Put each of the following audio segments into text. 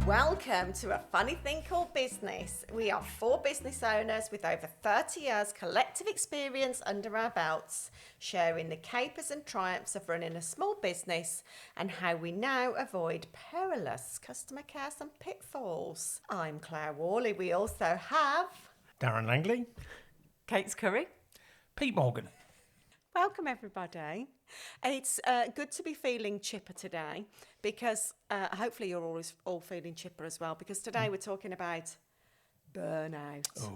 Welcome to A Funny Thing Called Business. We are 4 business owners with over 30 years collective experience under our belts, sharing the capers and triumphs of running a small business and how we now avoid perilous customer care and pitfalls. I'm Clare Whalley. We also have Darren Langley. Kate's Curry. Pete Morgan. Welcome, everybody. It's good to be feeling chipper today because hopefully you're all feeling chipper as well, because today we're talking about burnout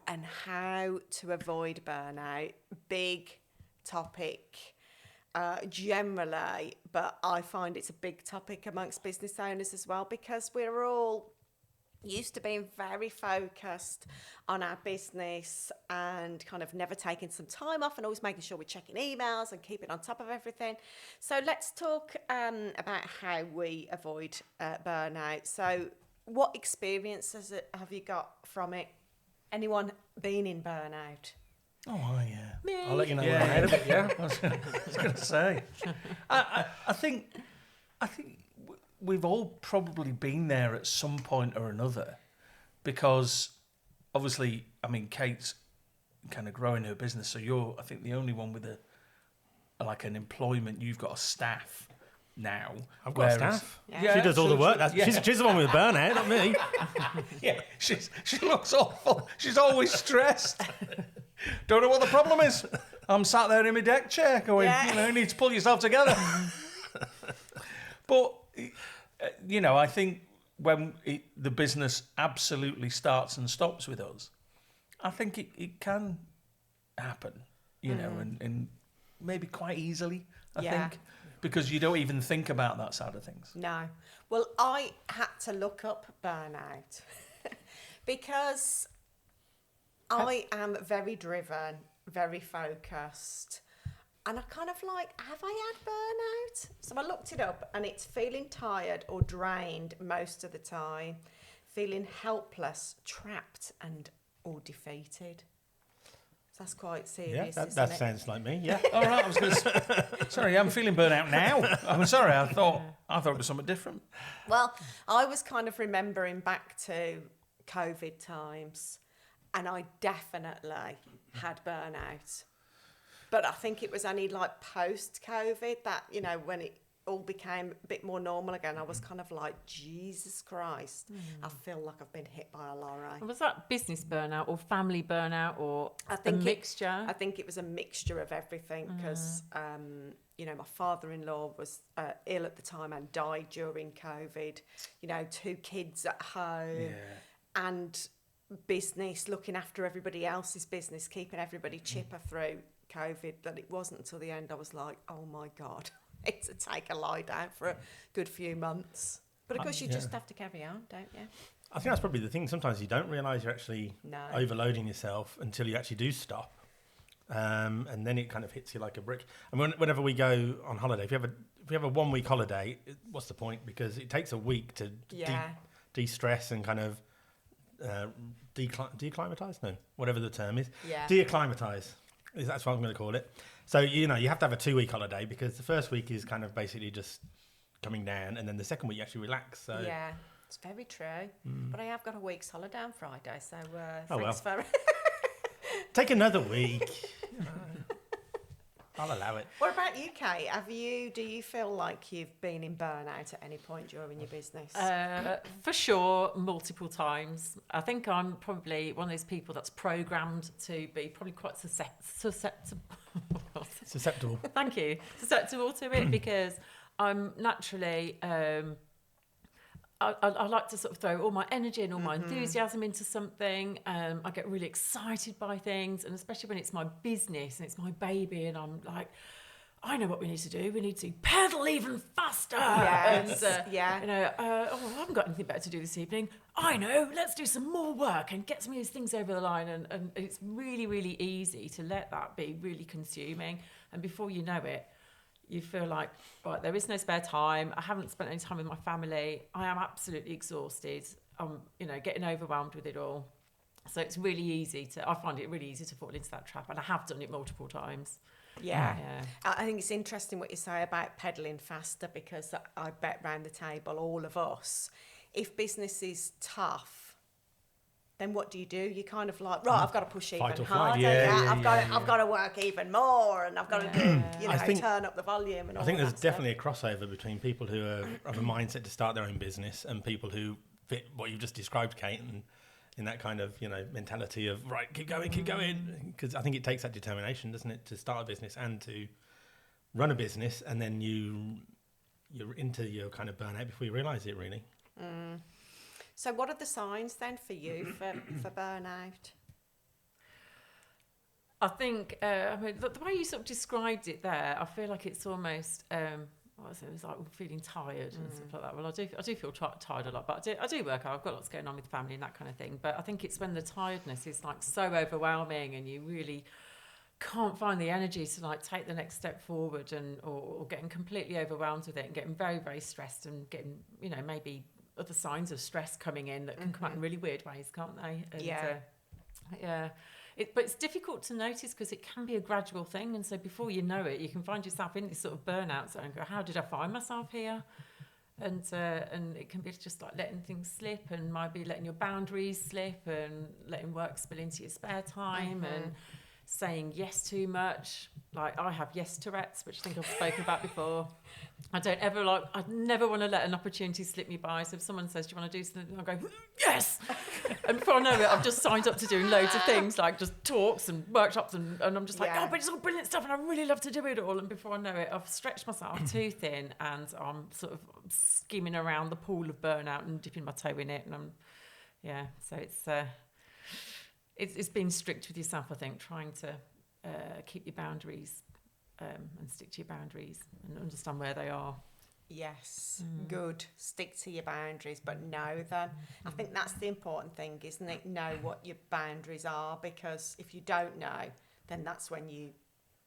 and how to avoid burnout. Big topic generally, but I find it's a big topic amongst business owners as well, because we're all used to being very focused on our business and kind of never taking some time off and always making sure we're checking emails and keeping on top of everything. So let's talk about how we avoid burnout. So what experiences have you got from it? Anyone been in burnout? Oh, yeah. Me. I'll let you know. Yeah, when I'm a out. bit, yeah. I was going to say. I think we've all probably been there at some point or another, because obviously, I mean, Kate's kind of growing her business, so you're, I think, the only one with an employment. You've got a staff now. I've got a staff. Yeah. She does all the work. She's the one with the burnout, not me. Yeah, she looks awful. She's always stressed. Don't know what the problem is. I'm sat there in my deck chair going, you need to pull yourself together. But, I think when the business absolutely starts and stops with us, I think it can happen, and maybe quite easily, I think, because you don't even think about that side of things. No. Well, I had to look up burnout because I am very driven, very focused. And I kind of like, have I had burnout? So I looked it up, and it's feeling tired or drained most of the time, feeling helpless, trapped, and or defeated. So that's quite serious, Yeah, isn't that it? sounds like me. Yeah. All right, I was going to say, sorry, I'm feeling burnt out now. I'm sorry, I thought it was something different. Well, I was kind of remembering back to COVID times, and I definitely had burnout. But I think it was only like post-COVID that, when it all became a bit more normal again, I was kind of like, Jesus Christ, I feel like I've been hit by a lorry. Was that business burnout or family burnout or a mixture? I think it was a mixture of everything, because, my father-in-law was ill at the time and died during COVID, 2 kids at home and business, looking after everybody else's business, keeping everybody chipper through COVID, that it wasn't until the end I was like, oh my God, it's to take a lie down for a good few months. But of course you just have to carry on, don't you? I think that's probably the thing. Sometimes you don't realise you're actually overloading yourself until you actually do stop. And then it kind of hits you like a brick. And whenever we go on holiday, if you have a 1 week holiday, what's the point? Because it takes a week to de-stress and kind of declimatise? No, whatever the term is. Yeah. De-acclimatise. That's what I'm going to call it. So, you have to have a 2 week holiday, because the first week is kind of basically just coming down, and then the second week you actually relax. So yeah, it's very true. But I have got a week's holiday on Friday, so Oh, thanks for... take another week. I'll allow it. What about you, Kate? Do you feel like you've been in burnout at any point during your business? For sure, multiple times. I think I'm probably one of those people that's programmed to be probably quite susceptible. Susceptible. Thank you. Susceptible to it, because I'm naturally... I like to sort of throw all my energy and all my enthusiasm into something. I get really excited by things, and especially when it's my business and it's my baby, and I'm like, I know what we need to do. We need to pedal even faster. Yes. And, I haven't got anything better to do this evening. I know, let's do some more work and get some of these things over the line. And it's really, really easy to let that be really consuming. And before you know it, you feel like, right, there is no spare time. I haven't spent any time with my family. I am absolutely exhausted. I'm, getting overwhelmed with it all. So it's really easy I find it really easy to fall into that trap. And I have done it multiple times. Yeah. I think it's interesting what you say about pedalling faster, because I bet round the table, all of us, if business is tough, then what do? You kind of like, right, I've got to push Fight even or flight. harder. Yeah, I've got to work even more, and I've got to do, I think- turn up the volume. And all I think of there's that stuff. definitely a crossover between people who are of a mindset to start their own business and people who fit what you've just described, Kate, and in that kind of mentality of right, keep going. Because I think it takes that determination, doesn't it, to start a business and to run a business, and then you're into your kind of burnout before you realise it, really. So what are the signs then for you for burnout? I think, the way you sort of described it there, I feel like it's almost, it was like feeling tired and stuff like that. Well, I do feel tired a lot, but I do work out. I've got lots going on with family and that kind of thing. But I think it's when the tiredness is like so overwhelming and you really can't find the energy to like take the next step forward, or getting completely overwhelmed with it and getting very, very stressed and getting, maybe other signs of stress coming in that can come out in really weird ways, can't they? And, yeah. But it's difficult to notice because it can be a gradual thing, and so before you know it, you can find yourself in this sort of burnout zone and go, how did I find myself here? And it can be just like letting things slip, and might be letting your boundaries slip and letting work spill into your spare time and saying yes too much. Like I have yes Tourette's, which I think I've spoken about before. I'd never want to let an opportunity slip me by. So if someone says, do you want to do something? I'll go, yes! And before I know it, I've just signed up to doing loads of things, like just talks and workshops, and I'm just like, but it's all brilliant stuff and I really love to do it all. And before I know it, I've stretched myself too thin and I'm sort of skimming around the pool of burnout and dipping my toe in it. And so it's being strict with yourself, I think, trying to keep your boundaries and stick to your boundaries and understand where they are. Yes, good. Stick to your boundaries, but know them. I think that's the important thing, isn't it? Know what your boundaries are, because if you don't know, then that's when you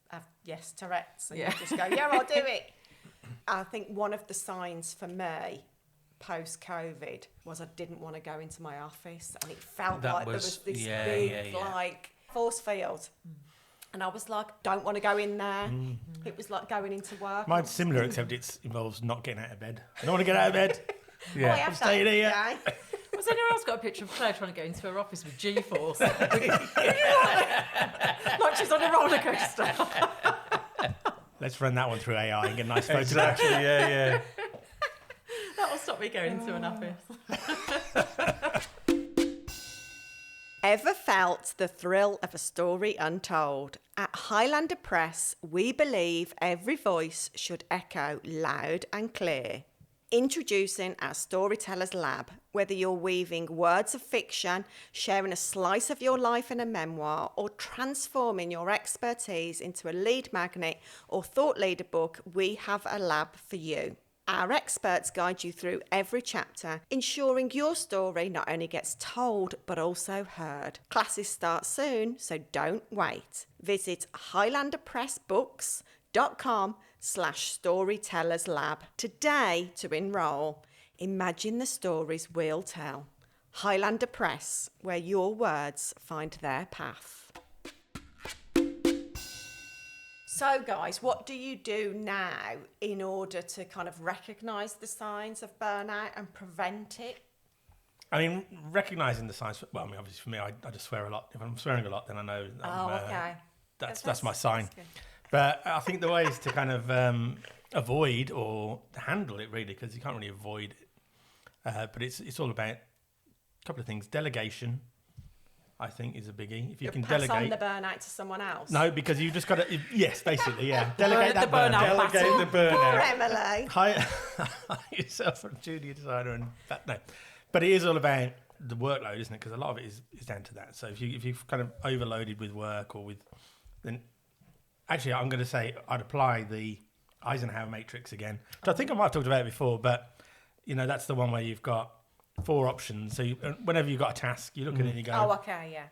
have yes Tourette's and you just go, I'll do it. I think one of the signs for me post-COVID was I didn't want to go into my office, and it felt like there was this big like force field. And I was like, don't want to go in there. It was like going into work. Mine's similar, except it involves not getting out of bed. I don't want to get out of bed. I'm staying here. Was anyone else got a picture of Claire trying to go into her office with G-force? Like she's on a roller coaster. Let's run that one through AI and get a nice photo. Exactly, yeah. That'll stop me going into an office. Ever felt the thrill of a story untold? At Highlander Press, we believe every voice should echo loud and clear. Introducing our Storytellers Lab. Whether you're weaving words of fiction, sharing a slice of your life in a memoir, or transforming your expertise into a lead magnet or thought leader book, we have a lab for you. Our experts guide you through every chapter, ensuring your story not only gets told, but also heard. Classes start soon, so don't wait. Visit highlanderpressbooks.com/storytellerslab today to enrol. Imagine the stories we'll tell. Highlander Press, where your words find their path. So, guys, what do you do now in order to kind of recognise the signs of burnout and prevent it? I mean, recognising the signs. Well, I mean, obviously for me, I just swear a lot. If I'm swearing a lot, then I know Okay. That's my sign. That's good. But I think the way is to kind of avoid or handle it, really, because you can't really avoid it. But it's all about a couple of things. Delegation, I think, is a biggie. If you can pass delegate on the burnout to someone else. No, because you've just got to. Yes, basically, yeah. Delegate that burnout burnout. battle. The burnout. Poor Emily. Hire yourself a junior designer, and no. But it is all about the workload, isn't it? Because a lot of it is down to that. So if you've kind of overloaded with work then actually I'm going to say I'd apply the Eisenhower matrix again. So I think I might have talked about it before, but that's the one where you've got 4 options. So whenever you've got a task, you look at it and you go, Oh, okay, yeah.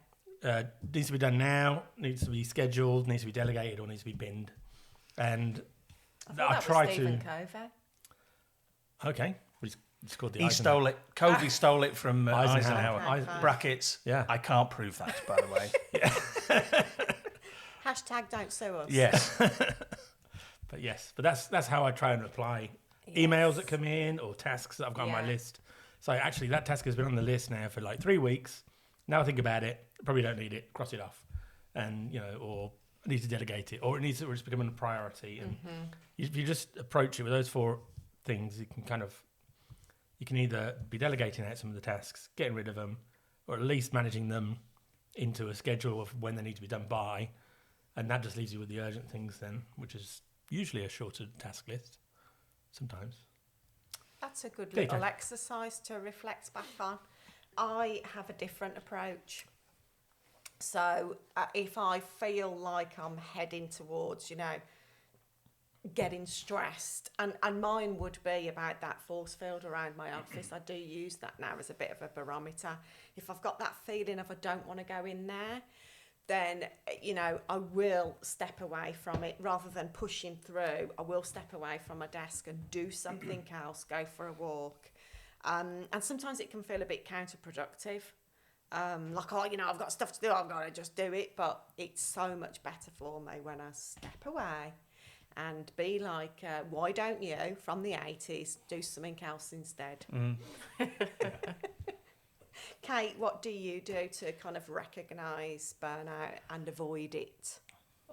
needs to be done now, needs to be scheduled, needs to be delegated, or needs to be binned. And I try to. Stephen Covey. Okay, it's called the He Eisenhower. stole it. Covey stole it from Eisenhower. Okay, fine. Brackets. Yeah. I can't prove that, by the way. Hashtag don't sue us. Yes. But that's how I try and apply emails that come in or tasks that I've got on my Yeah. list. So actually, that task has been on the list now for like 3 weeks. Now I think about it, probably don't need it, cross it off, and or I need to delegate it, or it's becoming a priority. And if you just approach it with those 4 things, you can either be delegating out some of the tasks, getting rid of them, or at least managing them into a schedule of when they need to be done by, and that just leaves you with the urgent things then, which is usually a shorter task list sometimes. That's a good little exercise to reflect back on. I have a different approach. So if I feel like I'm heading towards, getting stressed, and mine would be about that force field around my office. I do use that now as a bit of a barometer. If I've got that feeling of I don't want to go in there, then, I will step away from it rather than pushing through. I will step away from my desk and do something else, go for a walk. And sometimes it can feel a bit counterproductive. I've got stuff to do, I've got to just do it. But it's so much better for me when I step away and be like, why don't you, from the 80s, do something else instead? Kate, what do you do to kind of recognise burnout and avoid it?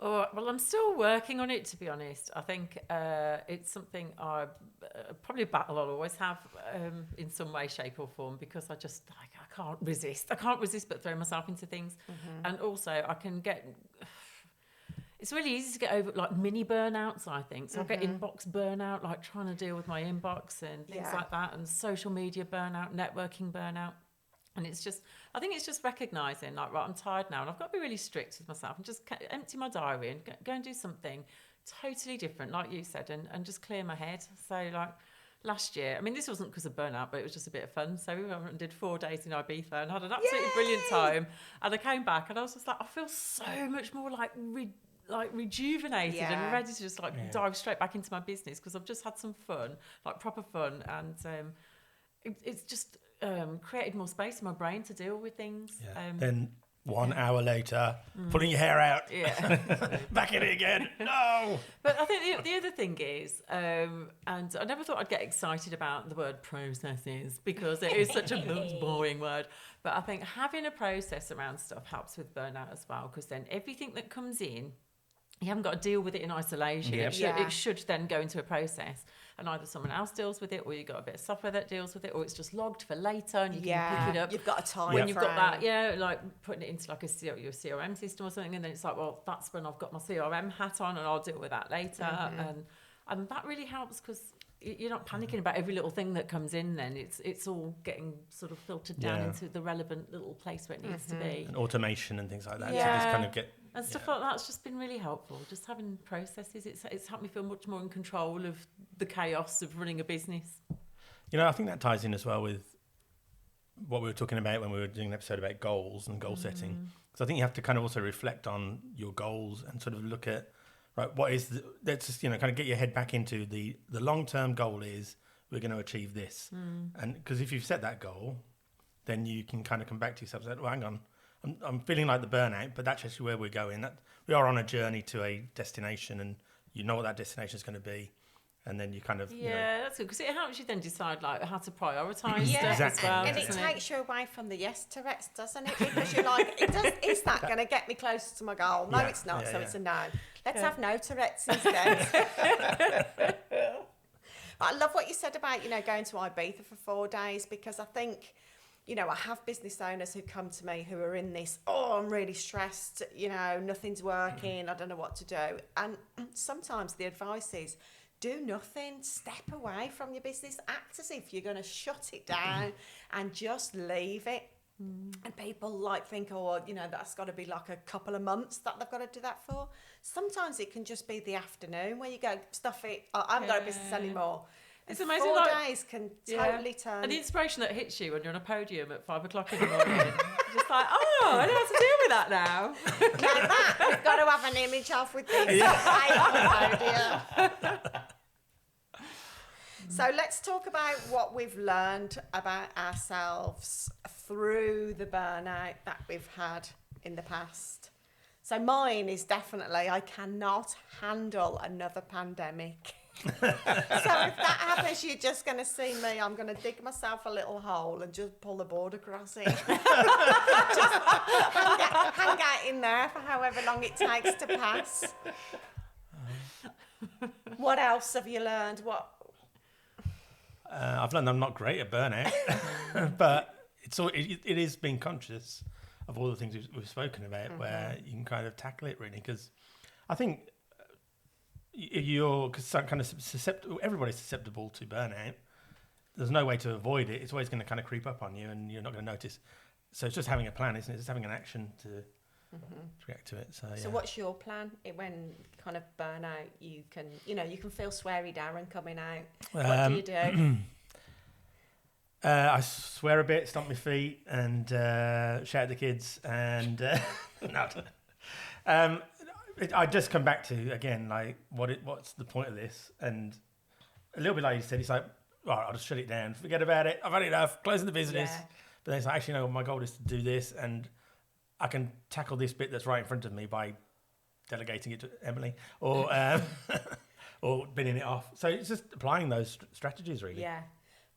Oh, well, I'm still working on it, to be honest. I think it's something I probably a battle I'll always have in some way, shape or form, because I just, I can't resist. I can't resist but throw myself into things. And also I can get... It's really easy to get over like mini burnouts, I think. So I get inbox burnout, like trying to deal with my inbox and things like that, and social media burnout, networking burnout. And I think it's just recognising, like, right, I'm tired now, and I've got to be really strict with myself and just empty my diary and go and do something totally different, like you said, and just clear my head. So, like, last year, I mean, this wasn't because of burnout, but it was just a bit of fun. So we went and did 4 days in Ibiza and had an absolutely brilliant time. And I came back and I was just like, I feel so much more rejuvenated and ready to just dive straight back into my business, because I've just had some fun, like proper fun, and it's just created more space in my brain to deal with things. Then 1 hour later, pulling your hair out, back in it again. No. But I think the other thing is, and I never thought I'd get excited about the word processes, because it is such a boring word. But I think having a process around stuff helps with burnout as well, because then everything that comes in, you haven't got to deal with it in isolation. It should then go into a process, and either someone else deals with it, or you've got a bit of software that deals with it, or it's just logged for later and you can pick it up. You've got a time when you've frame. got that, like putting it into like your CRM system or something, and then it's like, well, that's when I've got my CRM hat on and I'll deal with that later. And that really helps, because you're not panicking about every little thing that comes in. Then it's all getting sort of filtered down into the relevant little place where it needs to be. And automation and things like that. Yeah. So just kind of get... And stuff like that's just been really helpful. Just having processes, it's helped me feel much more in control of the chaos of running a business. I think that ties in as well with what we were talking about when we were doing an episode about goals and goal setting. Because I think you have to kind of also reflect on your goals and sort of look at, right, what is let's just kind of get your head back into the long-term goal is we're going to achieve this. And because if you've set that goal, then you can kind of come back to yourself and say, well, hang on, I'm feeling like the burnout, but that's actually where we're going. That we are on a journey to a destination, and you know what that destination is going to be, and then you kind of that's good, because it helps you then decide like how to prioritise stuff exactly. as well. And it takes you away from the yes Tourette's, doesn't it? Because you're like, is that going to get me closer to my goal? No, it's not. So it's a no. Let's have no Tourette's instead. But I love what you said about going to Ibiza for 4 days, because I think. I have business owners who come to me who are in this, I'm really stressed, nothing's working, I don't know what to do. And sometimes the advice is, do nothing, step away from your business, act as if you're going to shut it down and just leave it. And people think, that's got to be like a couple of months that they've got to do that for. Sometimes it can just be the afternoon where you go, stuff it, I haven't got a business anymore. It's amazing. 4 days can totally turn. And the inspiration that hits you when you're on a podium at 5 o'clock in the morning, just like, I know how to deal with that now. Like that, we've got to have an image of with this on the podium. So let's talk about what we've learned about ourselves through the burnout that we've had in the past. So mine is definitely, I cannot handle another pandemic. So if that happens, you're just going to see me. I'm going to dig myself a little hole and just pull the board across it. Just hang out in there for however long it takes to pass. What else have you learned? I've learned I'm not great at burnout, but it is being conscious of all the things we've spoken about, where you can kind of tackle it really, because I think everybody's susceptible to burnout. There's no way to avoid it. It's always going to kind of creep up on you, and you're not going to notice. So it's just having a plan, isn't it? Just having an action to react to it. So what's your plan when kind of burnout? You can feel sweary Darren coming out. What do you do? I swear a bit, stomp my feet, and shout at the kids, and I just come back to again, like what's the point of this? And a little bit like you said, it's like, right, I'll just shut it down, forget about it. I've had enough, closing the business. Yeah. But then it's like, actually, no, my goal is to do this, and I can tackle this bit that's right in front of me by delegating it to Emily or or binning it off. So it's just applying those strategies, really. Yeah.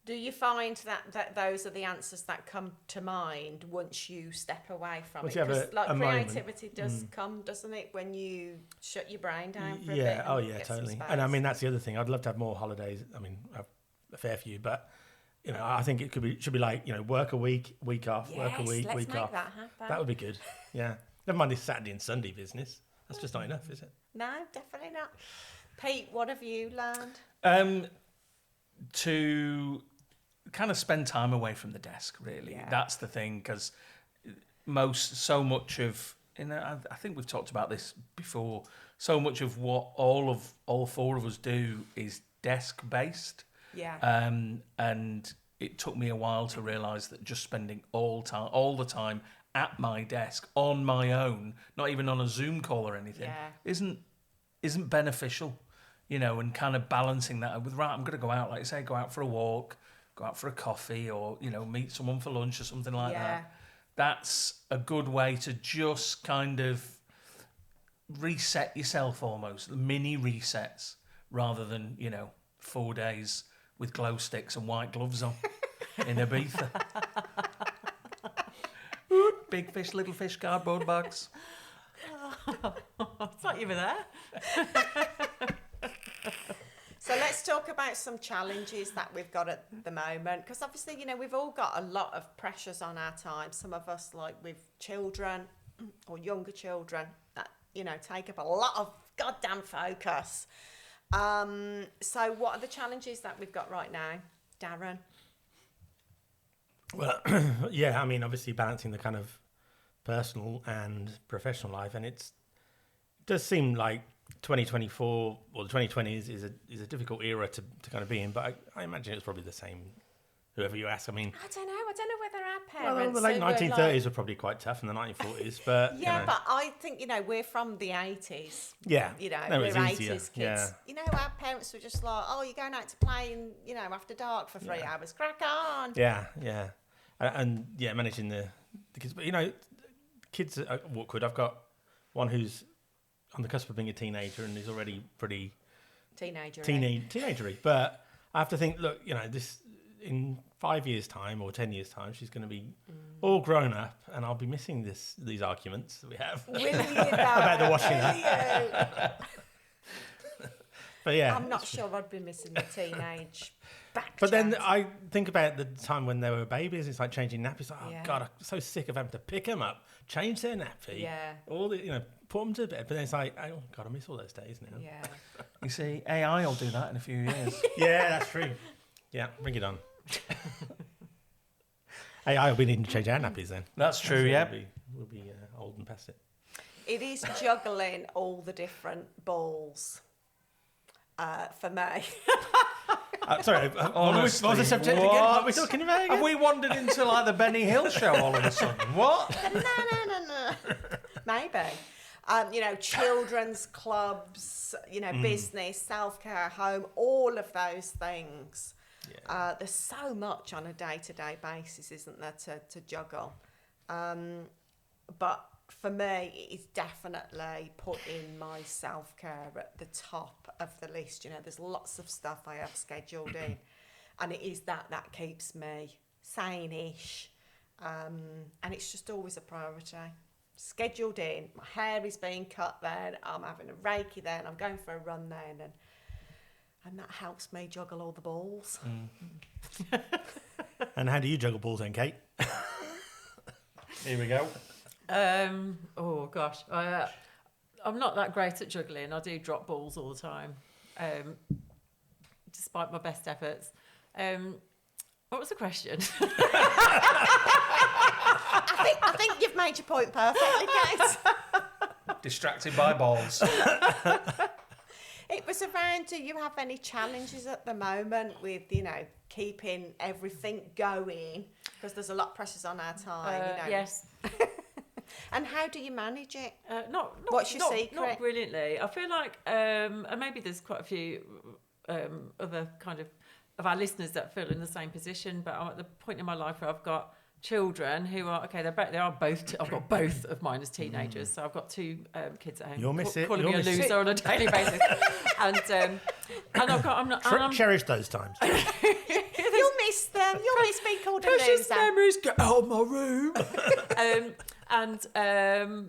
Do you find that those are the answers that come to mind once you step away from it? Because creativity does come, doesn't it, when you shut your brain down for a bit? Yeah, totally. And I mean, that's the other thing. I'd love to have more holidays. I mean, I have a fair few, but I think it should be like, work a week off, work a week, week off. That happen. That would be good. Yeah. Never mind this Saturday and Sunday business. That's just not enough, is it? No, definitely not. Pete, what have you learned? To kind of spend time away from the desk, really. Yeah. That's the thing, because so much of, I think we've talked about this before, so much of what all four of us do is desk based. Yeah. And it took me a while to realise that just spending all the time at my desk on my own, not even on a Zoom call or anything, isn't beneficial, and kind of balancing that with, right, I'm going to go out, like you say, go out for a walk, go out for a coffee, or, meet someone for lunch or something like that. That's a good way to just kind of reset yourself, almost, mini resets, rather than, 4 days with glow sticks and white gloves on in Ibiza. Big fish, little fish, cardboard box. It's like you were there. So let's talk about some challenges that we've got at the moment, because obviously, we've all got a lot of pressures on our time. Some of us, like with children or younger children, that, take up a lot of goddamn focus. So what are the challenges that we've got right now, Darren? Well, yeah, I mean, obviously balancing the kind of personal and professional life, and it does seem like 2024 or the 2020s is a difficult era to kind of be in, but I imagine it's probably the same whoever you ask. I mean, I don't know whether our parents, the late 1930s were probably quite tough, and the 1940s, but but I think we're from the 80s. Yeah, we're 80s kids. Yeah. Our parents were just like, oh, you're going out to play after dark for 3 hours, crack on. Yeah, and managing the kids, but kids are awkward. I've got one who's on the cusp of being a teenager and is already pretty teenagery. But I have to think, look, this in 5 years' time or 10 years' time, she's going to be all grown up, and I'll be missing these arguments that we have about the washing up. But yeah, I'm not sure I'd be missing the teenage back. But then I think about the time when they were babies. It's like changing nappies. Like, oh God, I'm so sick of having to pick them up, change their nappy. Yeah. All the put them to bed. But then it's like, oh God, I miss all those days now. Yeah. You see, AI will do that in a few years. Yeah, that's true. Yeah, bring it on. AI will be needing to change our nappies then. That's true. Yeah. We'll be old and past it. It is juggling all the different balls. For me. Sorry, honestly, what was the subject again? What are we talking about again? Have we wandered into like the Benny Hill show all of a sudden? What? No. Maybe. Children's clubs, business, self-care, home, all of those things. Yeah. There's so much on a day-to-day basis, isn't there, to juggle? But for me, it is definitely putting my self-care at the top of the list. You know, there's lots of stuff I have scheduled in, and it is that keeps me sane-ish, and it's just always a priority. Scheduled in, my hair is being cut then, I'm having a reiki then, I'm going for a run then, and that helps me juggle all the balls. And how do you juggle balls then, Kate? Here we go. Oh gosh, I'm not that great at juggling. I do drop balls all the time, despite my best efforts. What was the question? I think you've made your point perfectly, Kate. Distracted by balls. It was around, do you have any challenges at the moment with, you know, keeping everything going? Because there's a lot of pressures on our time, you know. Yes. And how do you manage it? What's your secret? Not brilliantly. I feel like, and maybe there's quite a few other kind of our listeners that feel in the same position, but I'm at the point in my life where I've got children who are okay. They are both. I've got both of mine as teenagers, so I've got two kids at home. You'll miss it. Calling me a loser on a daily basis, and I've got. I'm not. Cherish those times. You'll miss them. You'll miss being called a Precious loser. memories. Get out of my room.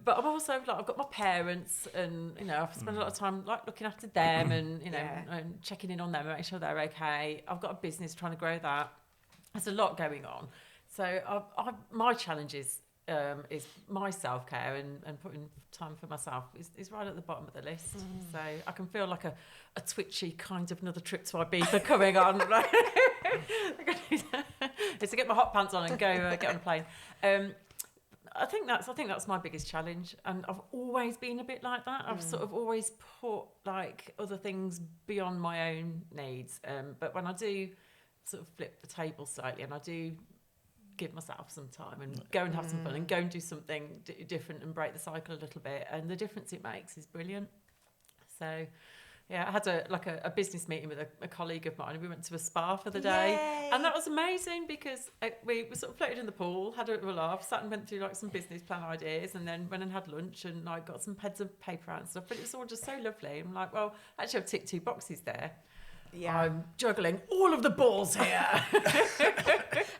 But I'm also like I've got my parents, and you know I've spent a lot of time like looking after them, and you know and checking in on them and making sure they're okay. I've got a business trying to grow that. There's a lot going on. So my challenge is my self-care and putting time for myself is right at the bottom of the list. So I can feel like a twitchy kind of another trip to Ibiza coming on. It's to get my hot pants on and go get on a plane. I think that's my biggest challenge, and I've always been a bit like that. I've sort of always put like other things beyond my own needs. But when I do sort of flip the table slightly, and I do give myself some time and go and have some fun and go and do something different and break the cycle a little bit, and the difference it makes is brilliant. So yeah, I had a business meeting with a colleague of mine, and we went to a spa for the day. Yay. And that was amazing because we sort of floated in the pool, had a laugh, sat and went through like some business plan ideas, and then went and had lunch and like got some pads of paper out and stuff. But it was all just so lovely. I'm like, well, actually I've ticked 2 boxes there. Yeah. I'm juggling all of the balls here.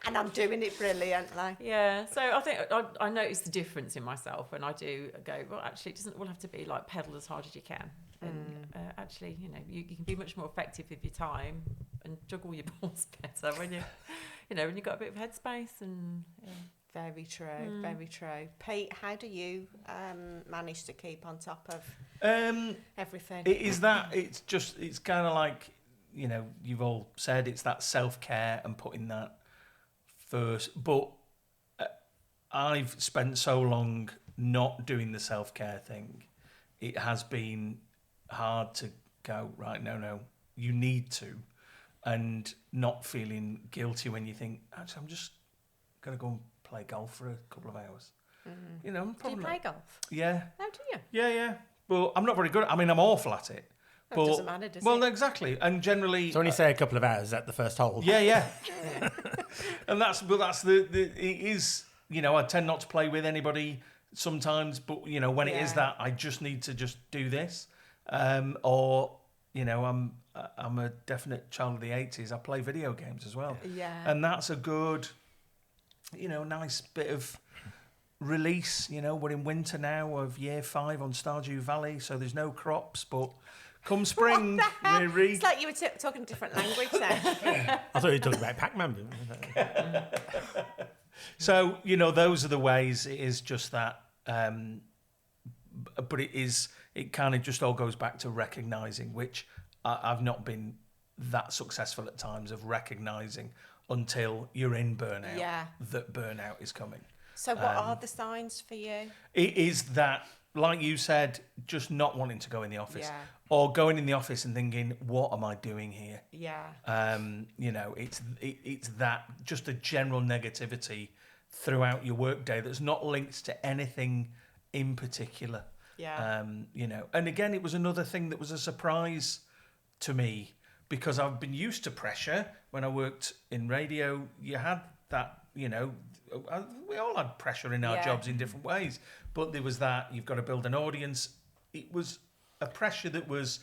And I'm doing it brilliantly. Yeah, so I think I notice the difference in myself when I do go, well, actually, it doesn't all have to be like pedal as hard as you can. And actually, you know, you can be much more effective with your time and juggle your balls better when when you've got a bit of headspace. And yeah. Very true, very true. Pete, how do you manage to keep on top of everything? It's kind of like, you know, you've all said it's that self-care and putting that first. But I've spent so long not doing the self-care thing, it has been hard to go, right, no, you need to, and not feeling guilty when you think, actually, I'm just going to go and play golf for a couple of hours. You know, do you play golf? Yeah. Oh, do you? Yeah. But I'm not very good. I mean, I'm awful at it. It doesn't matter, does it? Well, exactly. And generally... So when you say a couple of hours at the first hole. Yeah. And that's it is, you know, I tend not to play with anybody sometimes, but, you know, when it is that, I just need to just do this. Or, you know, I'm a definite child of the 80s. I play video games as well. Yeah. And that's a good, you know, nice bit of release. You know, we're in winter now of year 5 on Stardew Valley, so there's no crops, but... Come spring, it's like you were talking a different language then. I thought you were talking about Pac-Man. So, you know, those are the ways. It is just that. But it kind of just all goes back to recognising, which I've not been that successful at times of recognising until you're in burnout, that burnout is coming. So what are the signs for you? It is that, like you said, just not wanting to go in the office. Or going in the office and thinking, what am I doing here? Yeah. You know, it's that just a general negativity throughout your workday that's not linked to anything in particular. Yeah. You know, and again, it was another thing that was a surprise to me because I've been used to pressure. When I worked in radio, you had that, you know, we all had pressure in our jobs in different ways, but there was that you've got to build an audience. It was a pressure that was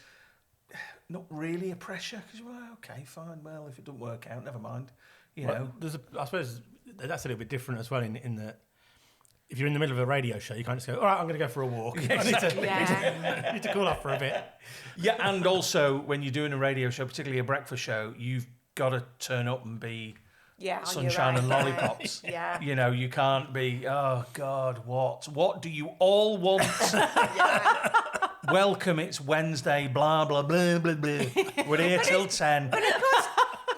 not really a pressure because you were like, okay, fine, well, if it doesn't work out, never mind. You know, I suppose that's a little bit different as well in that if you're in the middle of a radio show, you can't just go, all right, I'm going to go for a walk. Exactly. I need to cool off for a bit. Yeah, and also when you're doing a radio show, particularly a breakfast show, you've got to turn up and be sunshine and lollipops. You know, you can't be, oh God, what do you all want? Welcome, it's Wednesday, blah, blah, blah, blah, blah. We're here till 10. But of course,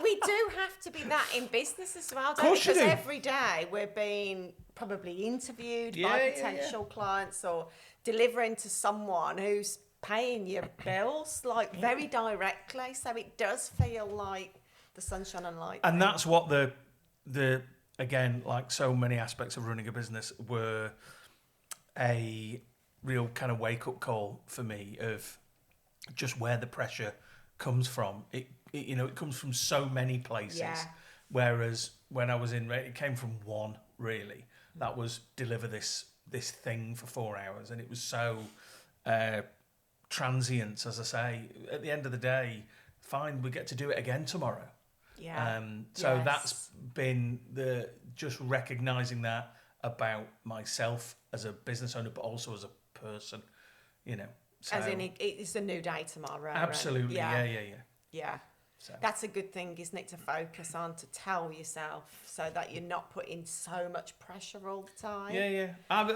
we do have to be that in business as well, don't we? Because every day we're being probably interviewed by potential clients or delivering to someone who's paying your bills, like very directly. So it does feel like the sunshine and light. And that's what the again, like so many aspects of running a business, were a real kind of wake-up call for me of just where the pressure comes from. It you know, it comes from so many places. Whereas when I was in, it came from one, really. That was deliver this thing for 4 hours, and it was so transient, as I say. At the end of the day, fine, we get to do it again tomorrow. So that's been just recognising that about myself as a business owner, but also as a person, you know. So, as in, it's a new day tomorrow. Absolutely, Yeah. So. That's a good thing, isn't it, to focus on, to tell yourself so that you're not putting so much pressure all the time.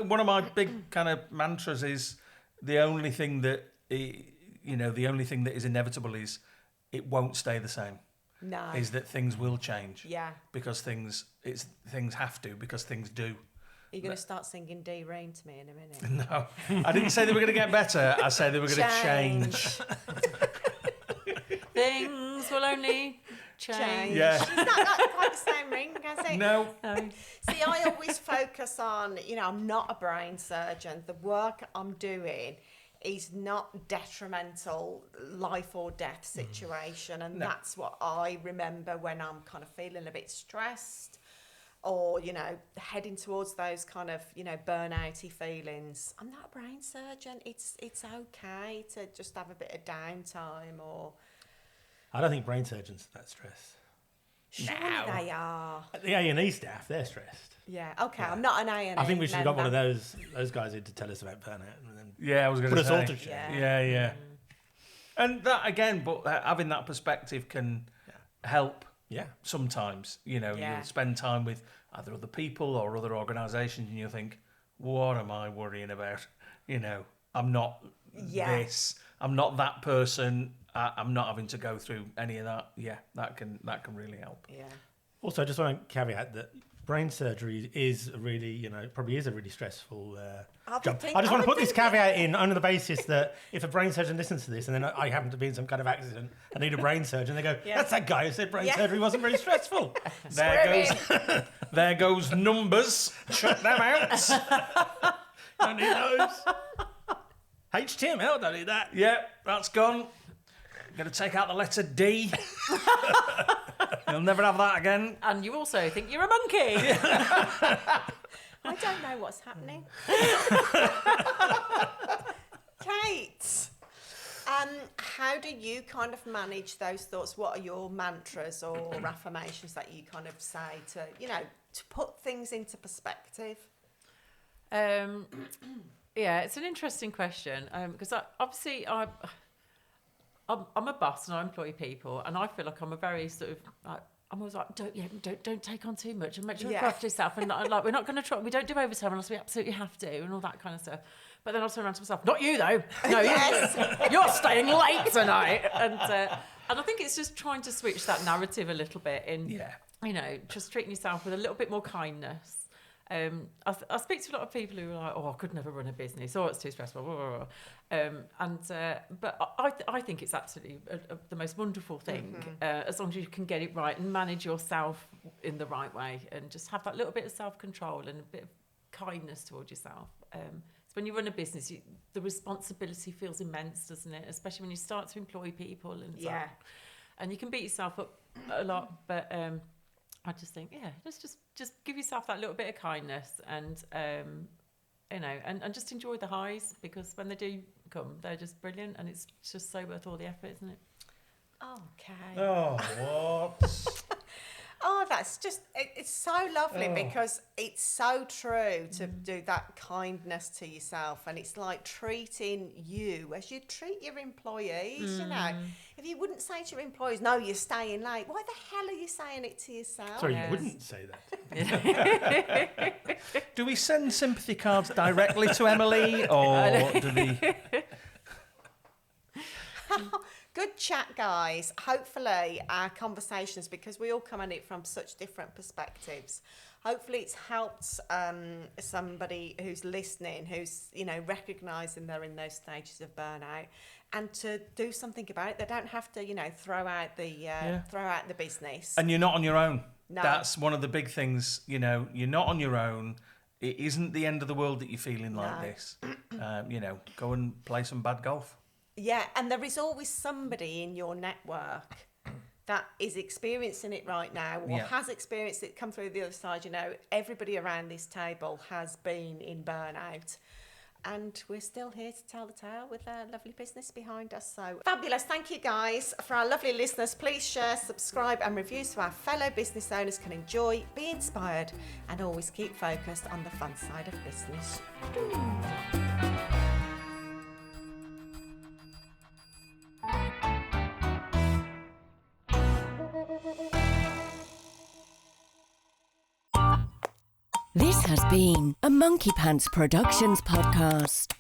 One of my big kind of mantras is the only thing that is inevitable is it won't stay the same. No. Is that things will change. Yeah. Because things have to, because things do. Are you going to start singing D Rain to me in a minute? No. I didn't say they were going to get better. I said they were going to change. Things will only change. Yeah. It's not quite the same ring, has it? No. See, I always focus on, I'm not a brain surgeon. The work I'm doing is not detrimental life or death situation. And that's what I remember when I'm kind of feeling a bit stressed or, heading towards those kind of, burnouty feelings. I'm not a brain surgeon. It's okay to just have a bit of downtime or... I don't think brain surgeons are that stressed. Surely they are. The A&E staff, they're stressed. Yeah, okay, I'm not an A&E. I think we should have got one of those guys in to tell us about burnout. And then I was going to say. Put us all to shame. Yeah. And that, again, but having that perspective can help sometimes. You'll spend time with either other people or other organisations and you'll think, what am I worrying about? I'm not this. I'm not that person. I'm not having to go through any of that. Yeah, that can really help. Yeah. Also, I just want to caveat that brain surgery is a really, probably is a really stressful job. I just want to put this caveat in on the basis that if a brain surgeon listens to this and then I happen to be in some kind of accident, I need a brain surgeon, they go, that's that guy who said brain surgery wasn't very stressful. There goes numbers. Check them out. Don't need those. HTML, don't need that. Yeah, that's gone. Going to take out the letter D. You'll never have that again. And you also think you're a monkey. I don't know what's happening. Kate, how do you kind of manage those thoughts? What are your mantras or affirmations that you kind of say to put things into perspective? It's an interesting question because I'm a boss and I employ people, and I feel like I'm a very sort of I'm always like, don't take on too much and make sure you look after yourself, and like we're not going to try, we don't do overtime unless we absolutely have to, and all that kind of stuff. But then I'll turn around to myself, not you though, no, you're staying late tonight, and I think it's just trying to switch that narrative a little bit in, just treating yourself with a little bit more kindness. I speak to a lot of people who are like, I could never run a business, it's too stressful, but I think it's absolutely the most wonderful thing, as long as you can get it right and manage yourself in the right way and just have that little bit of self-control and a bit of kindness towards yourself. So when you run a business, the responsibility feels immense, doesn't it? Especially when you start to employ people and so on. And you can beat yourself up a lot, but I just think, just give yourself that little bit of kindness and, and just enjoy the highs, because when they do come, they're just brilliant, and it's just so worth all the effort, isn't it? Okay. Oh, what? Oh, it's so lovely because it's so true to do that kindness to yourself. And it's like treating you as you treat your employees, you know. If you wouldn't say to your employees, no, you're staying late, why the hell are you saying it to yourself? Sorry, you wouldn't say that. Do we send sympathy cards directly to Emily, or do we... Good chat, guys. Hopefully our conversations, because we all come at it from such different perspectives, hopefully it's helped somebody who's listening, who's, recognising they're in those stages of burnout, and to do something about it. They don't have to, throw out the business. And you're not on your own. No. That's one of the big things, you're not on your own. It isn't the end of the world that you're feeling like this. Go and play some bad golf. Yeah, and there is always somebody in your network that is experiencing it right now, or has experienced it, come through the other side. Everybody around this table has been in burnout, and we're still here to tell the tale with a lovely business behind us. So fabulous. Thank you, guys. For our lovely listeners, please share, subscribe and review so our fellow business owners can enjoy, be inspired, and always keep focused on the fun side of business. This has been a Monkey Pants Productions podcast.